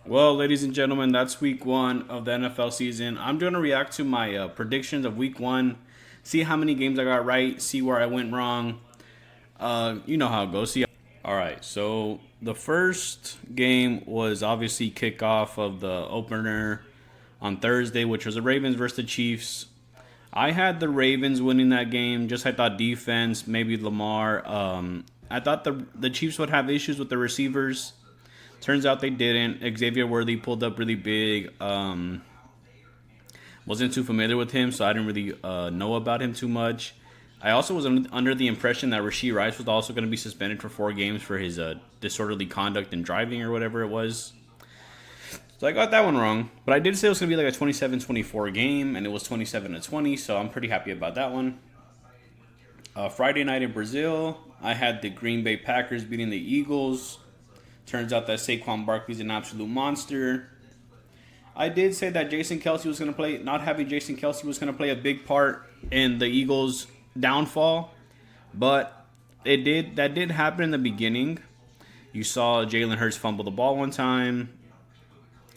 Well, ladies and gentlemen, that's week one of the NFL season. I'm going to react to my predictions of week one, see how many games I got right, see where I went wrong. You know how it goes. See. All right, so the first game was obviously kickoff of the opener on Thursday, which was the Ravens versus the Chiefs. I had the Ravens winning that game. Just I thought defense, maybe Lamar. I thought the Chiefs would have issues with the receivers. Turns out they didn't. Xavier Worthy pulled up really big. Wasn't too familiar with him, so I didn't really know about him too much. I also was under the impression that Rashee Rice was also going to be suspended for 4 games for his disorderly conduct in driving or whatever it was. So I got that one wrong. But I did say it was going to be like a 27-24 game, and it was 27-20, so I'm pretty happy about that one. Friday night in Brazil, I had the Green Bay Packers beating the Eagles. Turns out that Saquon Barkley's an absolute monster. I did say that Jason Kelsey was going to play. Not having Jason Kelsey was going to play a big part in the Eagles' downfall, but that did happen in the beginning. You saw Jalen Hurts fumble the ball one time.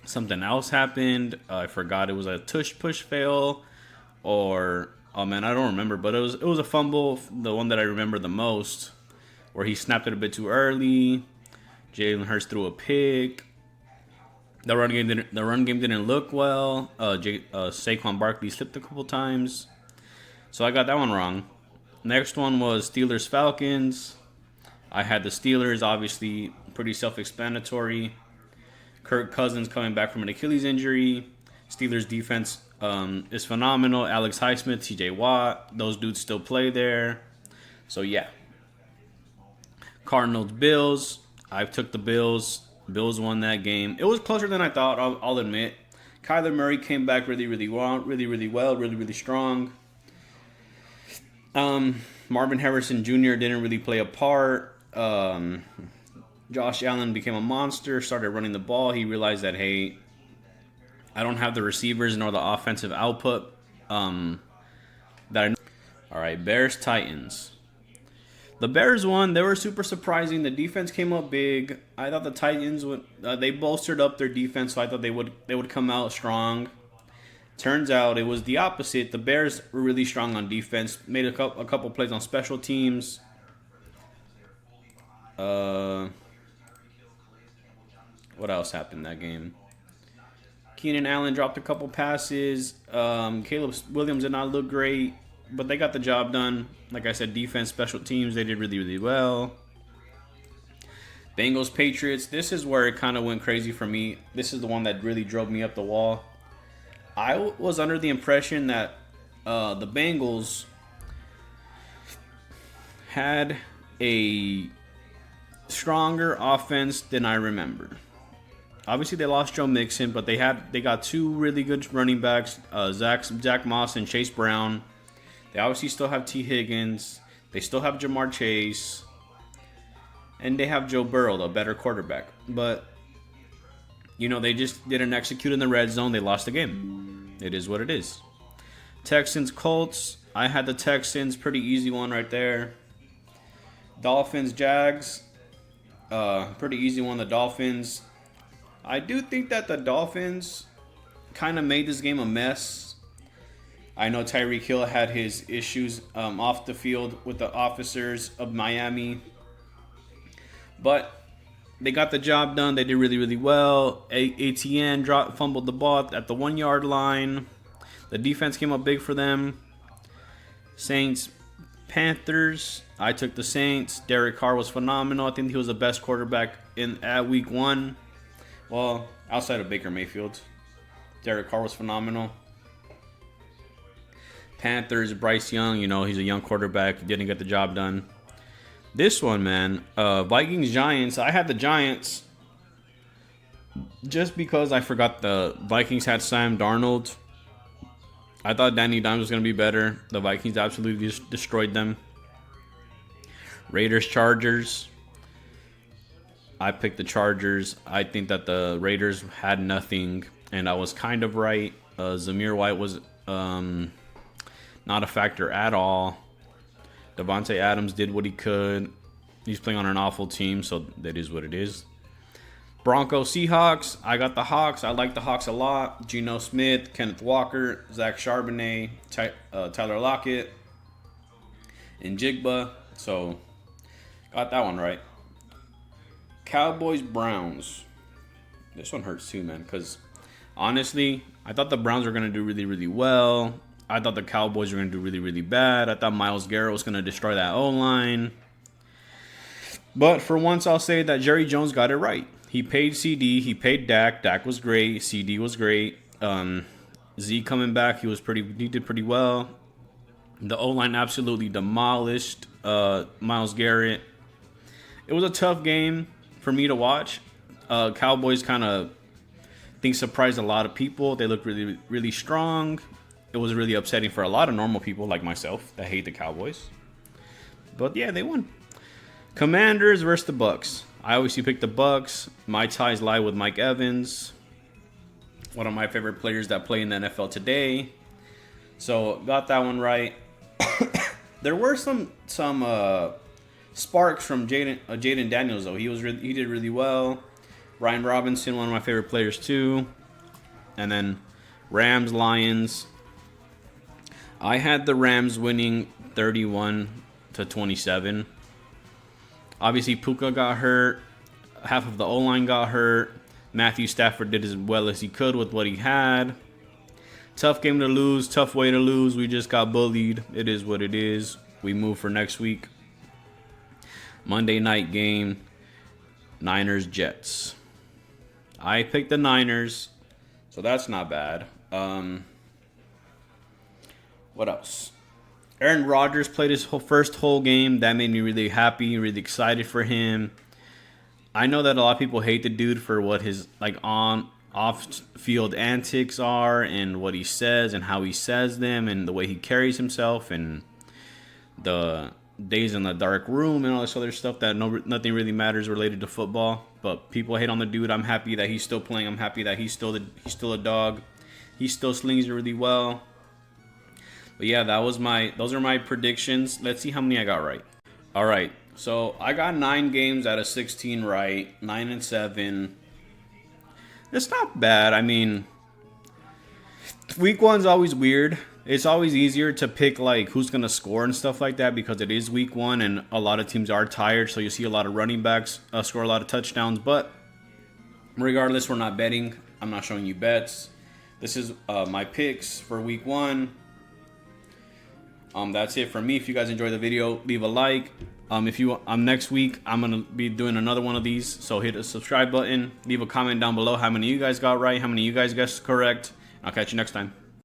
Something else happened. I forgot it was a tush push fail, or oh man, I don't remember. But it was a fumble, the one that I remember the most, where he snapped it a bit too early. Jalen Hurts threw a pick. The run game didn't look well. Saquon Barkley slipped a couple times, so I got that one wrong. Next one was Steelers Falcons. I had the Steelers, obviously pretty self-explanatory. Kirk Cousins coming back from an Achilles injury. Steelers defense is phenomenal. Alex Highsmith, T.J. Watt, those dudes still play there. So yeah. Cardinals Bills. I took the Bills. Bills won that game. It was closer than I thought, I'll admit. Kyler Murray came back really well, really strong. Marvin Harrison Jr. didn't really play a part. Josh Allen became a monster, started running the ball. He realized that, hey, I don't have the receivers nor the offensive output that I. All right, Bears Titans. The Bears won. They were super surprising. The defense came up big. I thought the Titans would. They bolstered up their defense, so I thought they would come out strong. Turns out it was the opposite. The Bears were really strong on defense. Made a couple plays on special teams. What else happened that game? Keenan Allen dropped a couple passes. Caleb Williams did not look great, but they got the job done. Like I said, defense, special teams, they did really well. Bengals, Patriots. This is where it kind of went crazy for me. This is the one that really drove me up the wall. I was under the impression that the Bengals had a stronger offense than I remember. Obviously, they lost Joe Mixon, but they got two really good running backs, Zach Moss and Chase Brown. They obviously still have T. Higgins. They still have Jamar Chase. And they have Joe Burrow, the better quarterback. But, they just didn't execute in the red zone. They lost the game. It is what it is. Texans, Colts. I had the Texans. Pretty easy one right there. Dolphins, Jags. Pretty easy one, the Dolphins. I do think that the Dolphins kind of made this game a mess. I know Tyreek Hill had his issues off the field with the officers of Miami. But they got the job done. They did really well. ATN fumbled the ball at the 1-yard line. The defense came up big for them. Saints, Panthers. I took the Saints. Derek Carr was phenomenal. I think he was the best quarterback at week one. Well, outside of Baker Mayfield. Derek Carr was phenomenal. Panthers, Bryce Young, he's a young quarterback. He didn't get the job done. This one, man, Vikings, Giants. I had the Giants just because I forgot the Vikings had Sam Darnold. I thought Danny Dimes was going to be better. The Vikings absolutely just destroyed them. Raiders, Chargers. I picked the Chargers. I think that the Raiders had nothing, and I was kind of right. Zamir White was not a factor at all. Devontae Adams did what he could. He's playing on an awful team, so that is what it is. Broncos, Seahawks. I got the Hawks. I like the Hawks a lot. Geno Smith, Kenneth Walker, Zach Charbonnet, Tyler Lockett, and Jigba. So, got that one right. Cowboys, Browns. This one hurts too, man, because honestly, I thought the Browns were going to do really, really well. I thought the Cowboys were going to do really, really bad. I thought Myles Garrett was going to destroy that O-line. But for once, I'll say that Jerry Jones got it right. He paid CD. He paid Dak. Dak was great. CD was great. Z coming back, he did pretty well. The O-line absolutely demolished Myles Garrett. It was a tough game for me to watch. Cowboys kind of surprised a lot of people. They looked really, really strong. It was really upsetting for a lot of normal people like myself that hate the Cowboys. But yeah, they won. Commanders versus the Bucks. I obviously picked the Bucks. My ties lie with Mike Evans, one of my favorite players that play in the NFL today. So got that one right. There were some sparks from Jaden Daniels though. He did really well. Ryan Robinson, one of my favorite players too. And then Rams, Lions. I had the Rams winning 31-27. Obviously, Puka got hurt. Half of the O-line got hurt. Matthew Stafford did as well as he could with what he had. Tough game to lose. Tough way to lose. We just got bullied. It is what it is. We move for next week. Monday night game. Niners, Jets. I picked the Niners, so that's not bad. What else? Aaron Rodgers played his first whole game. That made me really happy, really excited for him. I know that a lot of people hate the dude for what his off-field antics are and what he says and how he says them and the way he carries himself and the days in the dark room and all this other stuff that nothing really matters related to football. But people hate on the dude. I'm happy that he's still playing. I'm happy that he's still a dog. He still slings it really well. But yeah, those are my predictions. Let's see how many I got right. All right. So I got 9 games out of 16 right. 9-7. It's not bad. I mean, week one's always weird. It's always easier to pick like who's gonna score and stuff like that because it is week one and a lot of teams are tired. So you see a lot of running backs score a lot of touchdowns. But regardless, we're not betting. I'm not showing you bets. This is my picks for week one. That's it for me. If you guys enjoyed the video, leave a like. Next week, I'm gonna be doing another one of these. So hit the subscribe button. Leave a comment down below how many of you guys got right, how many of you guys guessed correct. I'll catch you next time.